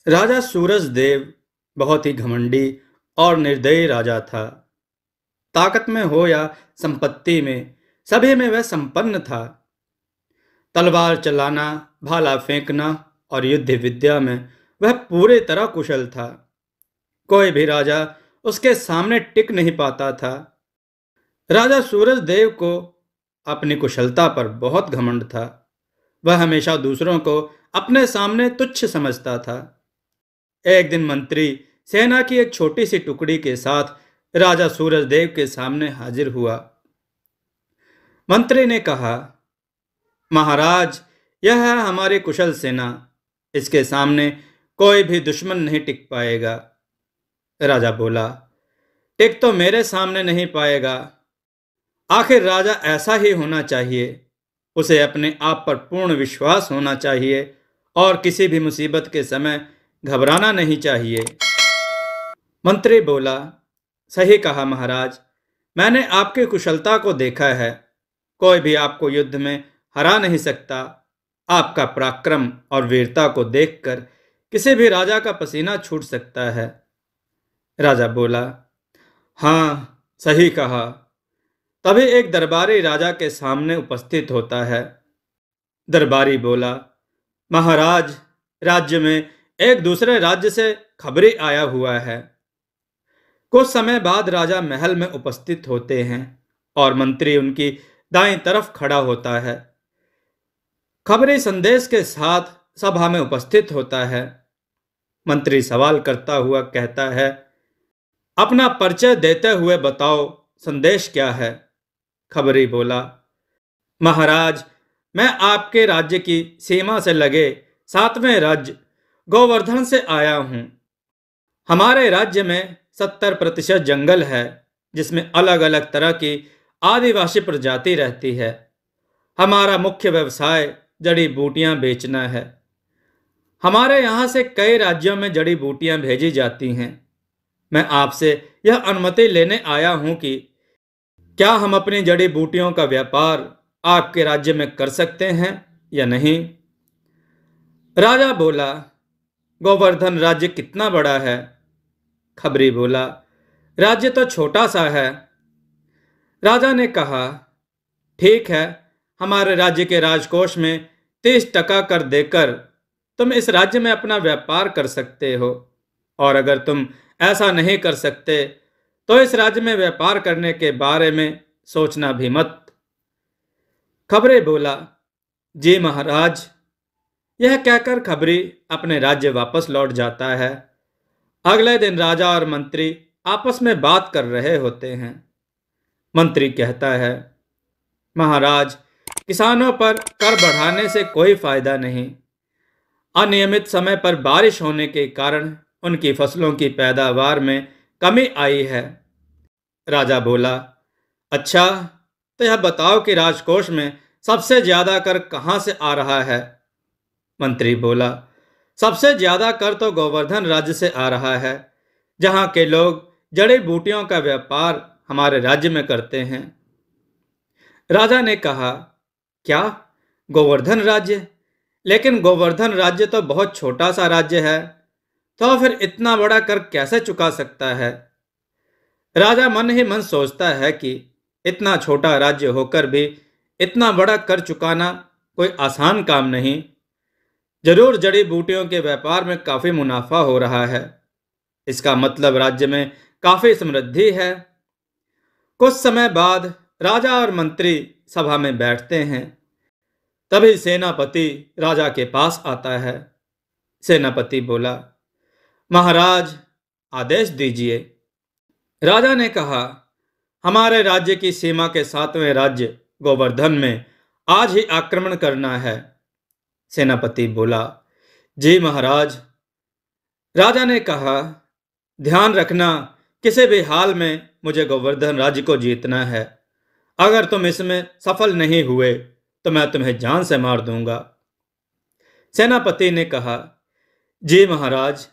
राजा सूरजदेव बहुत ही घमंडी और निर्दयी राजा था। ताकत में हो या संपत्ति में, सभी में वह संपन्न था। तलवार चलाना, भाला फेंकना और युद्ध विद्या में वह पूरी तरह कुशल था। कोई भी राजा उसके सामने टिक नहीं पाता था। राजा सूरजदेव को अपनी कुशलता पर बहुत घमंड था। वह हमेशा दूसरों को अपने सामने तुच्छ समझता था। एक दिन मंत्री सेना की एक छोटी सी टुकड़ी के साथ राजा सूरजदेव के सामने हाजिर हुआ। मंत्री ने कहा, महाराज, यह है हमारी कुशल सेना। इसके सामने कोई भी दुश्मन नहीं टिक पाएगा। राजा बोला, टिक तो मेरे सामने नहीं पाएगा। आखिर राजा ऐसा ही होना चाहिए। उसे अपने आप पर पूर्ण विश्वास होना चाहिए और किसी भी मुसीबत के समय घबराना नहीं चाहिए। मंत्री बोला, सही कहा महाराज, मैंने आपकी कुशलता को देखा है। कोई भी आपको युद्ध में हरा नहीं सकता। आपका पराक्रम और वीरता को देखकर किसी भी राजा का पसीना छूट सकता है। राजा बोला, हाँ, सही कहा। तभी एक दरबारी राजा के सामने उपस्थित होता है। दरबारी बोला, महाराज, राज्य में एक दूसरे राज्य से खबरी आया हुआ है। कुछ समय बाद राजा महल में उपस्थित होते हैं और मंत्री उनकी दाईं तरफ खड़ा होता है। खबरी संदेश के साथ सभा में उपस्थित होता है। मंत्री सवाल करता हुआ कहता है, अपना परिचय देते हुए बताओ, संदेश क्या है? खबरी बोला, महाराज, मैं आपके राज्य की सीमा से लगे 7वें राज्य गोवर्धन से आया हूं। हमारे राज्य में 70% जंगल है, जिसमें अलग अलग तरह की आदिवासी प्रजाति रहती है। हमारा मुख्य व्यवसाय जड़ी बूटियां बेचना है। हमारे यहाँ से कई राज्यों में जड़ी बूटियां भेजी जाती हैं। मैं आपसे यह अनुमति लेने आया हूं कि क्या हम अपनी जड़ी बूटियों का व्यापार आपके राज्य में कर सकते हैं या नहीं? राजा बोला, गोवर्धन राज्य कितना बड़ा है? खबरी बोला, राज्य तो छोटा सा है। राजा ने कहा, ठीक है, हमारे राज्य के राजकोष में 30% कर देकर तुम इस राज्य में अपना व्यापार कर सकते हो, और अगर तुम ऐसा नहीं कर सकते तो इस राज्य में व्यापार करने के बारे में सोचना भी मत। खबरी बोला, जी महाराज। यह कहकर खबरी अपने राज्य वापस लौट जाता है। अगले दिन राजा और मंत्री आपस में बात कर रहे होते हैं। मंत्री कहता है, महाराज, किसानों पर कर बढ़ाने से कोई फायदा नहीं। अनियमित समय पर बारिश होने के कारण उनकी फसलों की पैदावार में कमी आई है। राजा बोला, अच्छा, तो यह बताओ कि राजकोष में सबसे ज्यादा कर कहां से आ रहा है? मंत्री बोला, सबसे ज्यादा कर तो गोवर्धन राज्य से आ रहा है, जहां के लोग जड़ी बूटियों का व्यापार हमारे राज्य में करते हैं। राजा ने कहा, क्या, गोवर्धन राज्य? लेकिन गोवर्धन राज्य तो बहुत छोटा सा राज्य है, तो फिर इतना बड़ा कर कैसे चुका सकता है? राजा मन ही मन सोचता है कि इतना छोटा राज्य होकर भी इतना बड़ा कर चुकाना कोई आसान काम नहीं। जरूर जड़ी बूटियों के व्यापार में काफी मुनाफा हो रहा है। इसका मतलब राज्य में काफी समृद्धि है। कुछ समय बाद राजा और मंत्री सभा में बैठते हैं। तभी सेनापति राजा के पास आता है। सेनापति बोला, महाराज, आदेश दीजिए। राजा ने कहा, हमारे राज्य की सीमा के 7वें राज्य गोवर्धन में आज ही आक्रमण करना है। सेनापति बोला, जी महाराज। राजा ने कहा, ध्यान रखना, किसी भी हाल में मुझे गोवर्धन राज्य को जीतना है। अगर तुम इसमें सफल नहीं हुए तो मैं तुम्हें जान से मार दूंगा। सेनापति ने कहा, जी महाराज।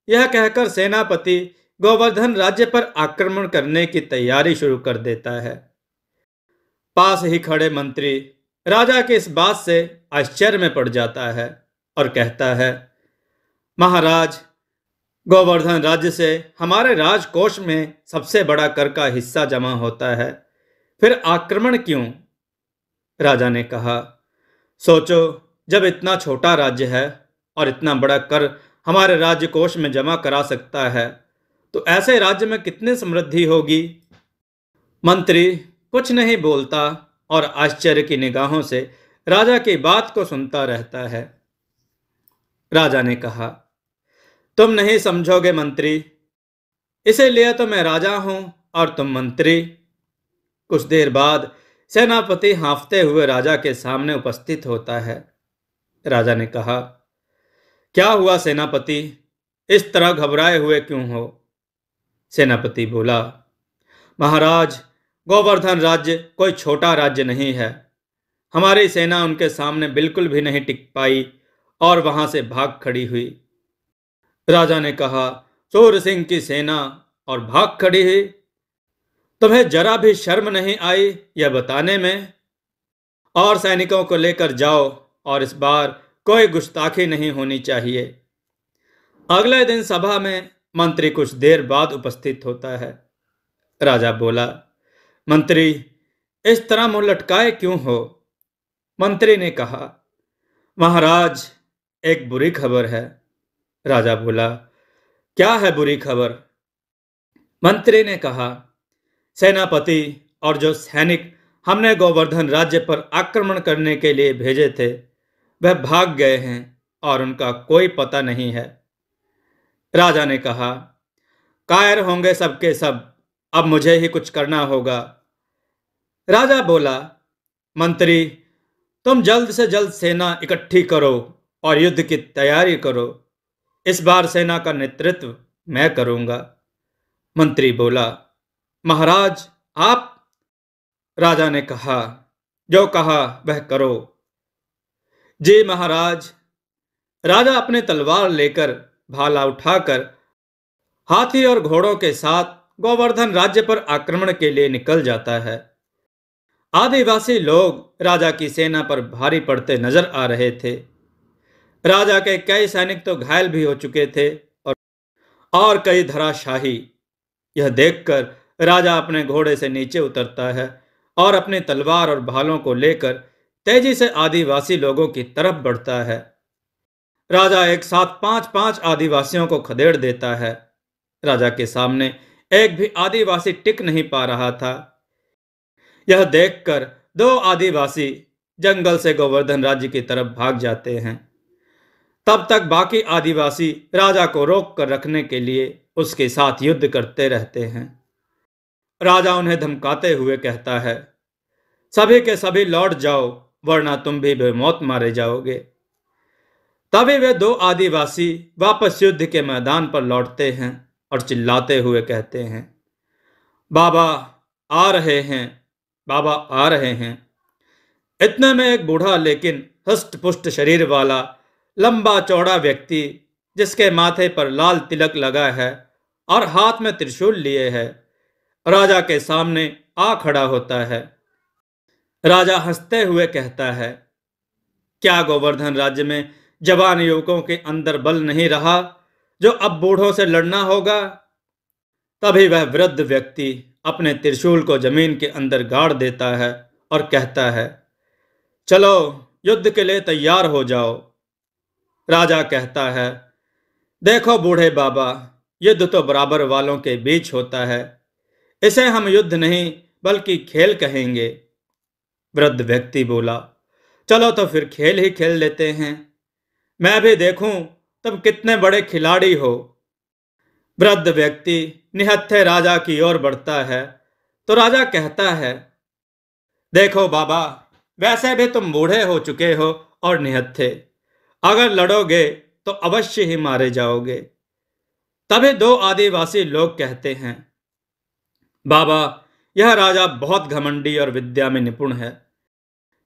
यह कहकर सेनापति गोवर्धन राज्य पर आक्रमण करने की तैयारी शुरू कर देता है। पास ही खड़े मंत्री राजा की इस बात से आश्चर्य में पड़ जाता है और कहता है, महाराज, गोवर्धन राज्य से हमारे राजकोष में सबसे बड़ा कर का हिस्सा जमा होता है, फिर आक्रमण क्यों? राजा ने कहा, सोचो, जब इतना छोटा राज्य है और इतना बड़ा कर हमारे राज्य कोष में जमा करा सकता है, तो ऐसे राज्य में कितनी समृद्धि होगी। मंत्री कुछ नहीं बोलता और आश्चर्य की निगाहों से राजा की बात को सुनता रहता है। राजा ने कहा, तुम नहीं समझोगे मंत्री, इसीलिए तो मैं राजा हूं और तुम मंत्री। कुछ देर बाद सेनापति हाँफते हुए राजा के सामने उपस्थित होता है। राजा ने कहा, क्या हुआ सेनापति, इस तरह घबराए हुए क्यों हो? सेनापति बोला, महाराज, गोवर्धन राज्य कोई छोटा राज्य नहीं है। हमारी सेना उनके सामने बिल्कुल भी नहीं टिक पाई और वहां से भाग खड़ी हुई। राजा ने कहा, सूर्य सिंह की सेना और भाग खड़ी हुई? तुम्हें जरा भी शर्म नहीं आई यह बताने में? और सैनिकों को लेकर जाओ और इस बार कोई गुस्ताखी नहीं होनी चाहिए। अगले दिन सभा में मंत्री कुछ देर बाद उपस्थित होता है। राजा बोला, मंत्री, इस तरह मुंह लटकाए क्यों हो? मंत्री ने कहा, महाराज, एक बुरी खबर है। राजा बोला, क्या है बुरी खबर? मंत्री ने कहा, सेनापति और जो सैनिक हमने गोवर्धन राज्य पर आक्रमण करने के लिए भेजे थे वह भाग गए हैं और उनका कोई पता नहीं है। राजा ने कहा, कायर होंगे सबके सब, अब मुझे ही कुछ करना होगा। राजा बोला, मंत्री, तुम जल्द से जल्द सेना इकट्ठी करो और युद्ध की तैयारी करो। इस बार सेना का नेतृत्व मैं करूंगा। मंत्री बोला, महाराज, आप? राजा ने कहा, जो कहा वह करो। जी महाराज। राजा अपने तलवार लेकर भाला उठाकर हाथी और घोड़ों के साथ गोवर्धन राज्य पर आक्रमण के लिए निकल जाता है। आदिवासी लोग राजा की सेना पर भारी पड़ते नजर आ रहे थे। राजा के कई सैनिक तो घायल भी हो चुके थे और कई धराशाही। यह देखकर राजा अपने घोड़े से नीचे उतरता है और अपनी तलवार और भालों को लेकर तेजी से आदिवासी लोगों की तरफ बढ़ता है। राजा एक साथ 5-5 आदिवासियों को खदेड़ देता है। राजा के सामने एक भी आदिवासी टिक नहीं पा रहा था। यह देखकर 2 आदिवासी जंगल से गोवर्धन राज्य की तरफ भाग जाते हैं। तब तक बाकी आदिवासी राजा को रोक कर रखने के लिए उसके साथ युद्ध करते रहते हैं। राजा उन्हें धमकाते हुए कहता है, सभी के सभी लौट जाओ, वरना तुम भी बेमौत मारे जाओगे। तभी वे 2 आदिवासी वापस युद्ध के मैदान पर लौटते हैं और चिल्लाते हुए कहते हैं, बाबा आ रहे हैं, बाबा आ रहे हैं। इतने में एक बूढ़ा लेकिन हष्ट पुष्ट शरीर वाला लंबा चौड़ा व्यक्ति, जिसके माथे पर लाल तिलक लगा है और हाथ में त्रिशूल लिए है, राजा के सामने आ खड़ा होता है। राजा हंसते हुए कहता है, क्या गोवर्धन राज्य में जवान युवकों के अंदर बल नहीं रहा जो अब बूढ़ों से लड़ना होगा? तभी वह वृद्ध व्यक्ति अपने त्रिशूल को जमीन के अंदर गाड़ देता है और कहता है, चलो युद्ध के लिए तैयार हो जाओ। राजा कहता है, देखो बूढ़े बाबा, युद्ध तो बराबर वालों के बीच होता है, इसे हम युद्ध नहीं बल्कि खेल कहेंगे। वृद्ध व्यक्ति बोला, चलो तो फिर खेल ही खेल लेते हैं, मैं भी देखूं तुम कितने बड़े खिलाड़ी हो। वृद्ध व्यक्ति निहत्थे राजा की ओर बढ़ता है तो राजा कहता है, देखो बाबा, वैसे भी तुम बूढ़े हो चुके हो और निहत्थे, अगर लड़ोगे तो अवश्य ही मारे जाओगे। तभी 2 आदिवासी लोग कहते हैं, बाबा, यह राजा बहुत घमंडी और विद्या में निपुण है,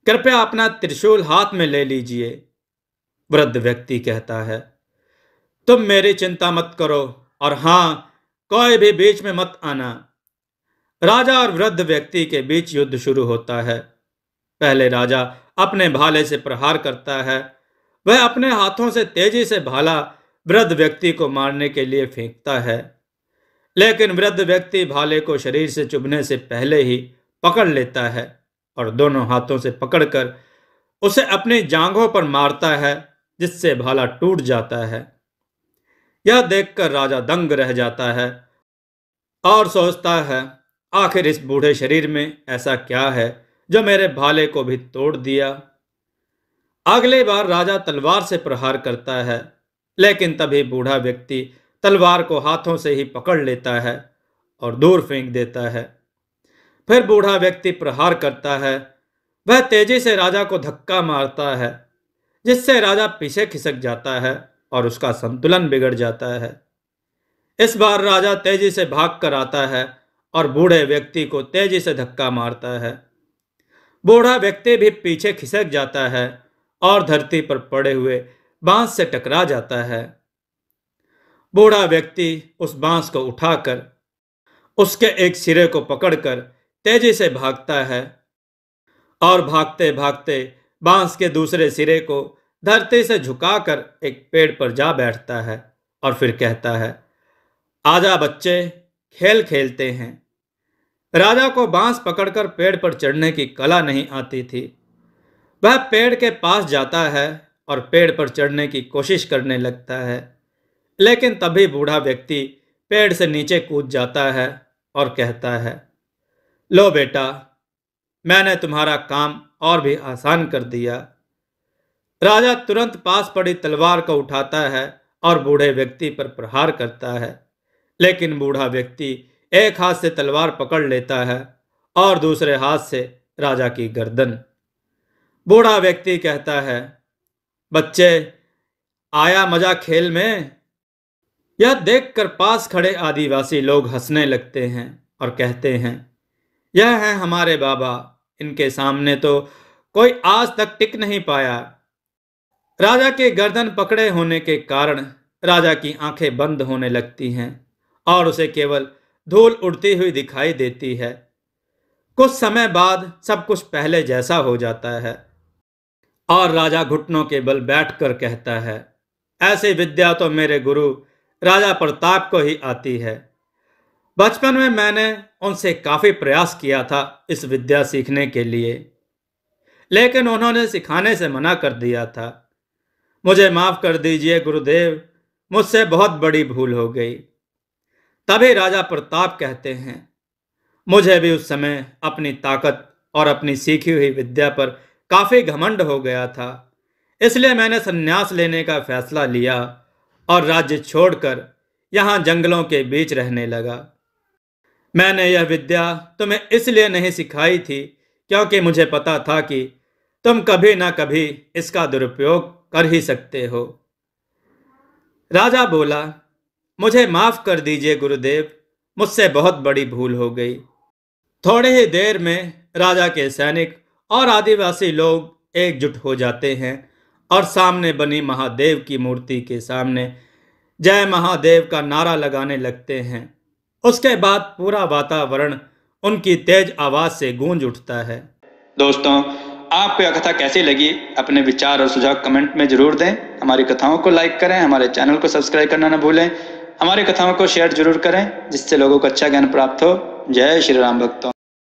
कृपया अपना त्रिशूल हाथ में ले लीजिए। वृद्ध व्यक्ति कहता है, तुम मेरी चिंता मत करो और हां, कोई भी बीच में मत आना। राजा और वृद्ध व्यक्ति के बीच युद्ध शुरू होता है। पहले राजा अपने भाले से प्रहार करता है। वह अपने हाथों से तेजी से भाला वृद्ध व्यक्ति को मारने के लिए फेंकता है, लेकिन वृद्ध व्यक्ति भाले को शरीर से चुभने से पहले ही पकड़ लेता है और दोनों हाथों से पकड़कर उसे अपनी जांघों पर मारता है, जिससे भाला टूट जाता है। यह देखकर राजा दंग रह जाता है और सोचता है, आखिर इस बूढ़े शरीर में ऐसा क्या है जो मेरे भाले को भी तोड़ दिया। अगली बार राजा तलवार से प्रहार करता है, लेकिन तभी बूढ़ा व्यक्ति तलवार को हाथों से ही पकड़ लेता है और दूर फेंक देता है। फिर बूढ़ा व्यक्ति प्रहार करता है। वह तेजी से राजा को धक्का मारता है, जिससे राजा पीछे खिसक जाता है और उसका संतुलन बिगड़ जाता है। इस बार राजा तेजी से भाग कर आता है और बूढ़े व्यक्ति को तेजी से धक्का मारता है। बूढ़ा व्यक्ति भी पीछे खिसक जाता है और धरती पर पड़े हुए बांस से टकरा जाता है। बूढ़ा व्यक्ति उस बांस को उठाकर उसके एक सिरे को पकड़कर तेजी से भागता है और भागते भागते बांस के दूसरे सिरे को धरती से झुकाकर एक पेड़ पर जा बैठता है और फिर कहता है, आजा बच्चे, खेल खेलते हैं। राजा को बांस पकड़कर पेड़ पर चढ़ने की कला नहीं आती थी। वह पेड़ के पास जाता है और पेड़ पर चढ़ने की कोशिश करने लगता है, लेकिन तभी बूढ़ा व्यक्ति पेड़ से नीचे कूद जाता है और कहता है, लो बेटा, मैंने तुम्हारा काम और भी आसान कर दिया। राजा तुरंत पास पड़ी तलवार को उठाता है और बूढ़े व्यक्ति पर प्रहार करता है, लेकिन बूढ़ा व्यक्ति एक हाथ से तलवार पकड़ लेता है और दूसरे हाथ से राजा की गर्दन। बूढ़ा व्यक्ति कहता है, बच्चे, आया मजा खेल में। यह देखकर पास खड़े आदिवासी लोग हंसने लगते हैं और कहते हैं, यह है हमारे बाबा, इनके सामने तो कोई आज तक टिक नहीं पाया। राजा के गर्दन पकड़े होने के कारण राजा की आंखें बंद होने लगती हैं और उसे केवल धूल उड़ती हुई दिखाई देती है। कुछ समय बाद सब कुछ पहले जैसा हो जाता है और राजा घुटनों के बल बैठकर कहता है, ऐसी विद्या तो मेरे गुरु राजा प्रताप को ही आती है। बचपन में मैंने उनसे काफी प्रयास किया था इस विद्या सीखने के लिए, लेकिन उन्होंने सिखाने से मना कर दिया था। मुझे माफ कर दीजिए गुरुदेव, मुझसे बहुत बड़ी भूल हो गई। तभी राजा प्रताप कहते हैं, मुझे भी उस समय अपनी ताकत और अपनी सीखी हुई विद्या पर काफी घमंड हो गया था, इसलिए मैंने संन्यास लेने का फैसला लिया और राज्य छोड़कर यहाँ जंगलों के बीच रहने लगा। मैंने यह विद्या तुम्हें इसलिए नहीं सिखाई थी क्योंकि मुझे पता था कि तुम कभी ना कभी इसका दुरुपयोग कर ही सकते हो। राजा बोला, मुझे माफ कर दीजिए गुरुदेव, मुझसे बहुत बड़ी भूल हो गई। थोड़ी ही देर में राजा के सैनिक और आदिवासी लोग एकजुट हो जाते हैं और सामने बनी महादेव की मूर्ति के सामने जय महादेव का नारा लगाने लगते हैं। उसके बाद पूरा वातावरण उनकी तेज आवाज से गूंज उठता है। दोस्तों, आपको यह कथा कैसी लगी? अपने विचार और सुझाव कमेंट में जरूर दें। हमारी कथाओं को लाइक करें, हमारे चैनल को सब्सक्राइब करना न भूलें। हमारी कथाओं को शेयर जरूर करें, जिससे लोगों को अच्छा ज्ञान प्राप्त हो। जय श्री राम भक्तों।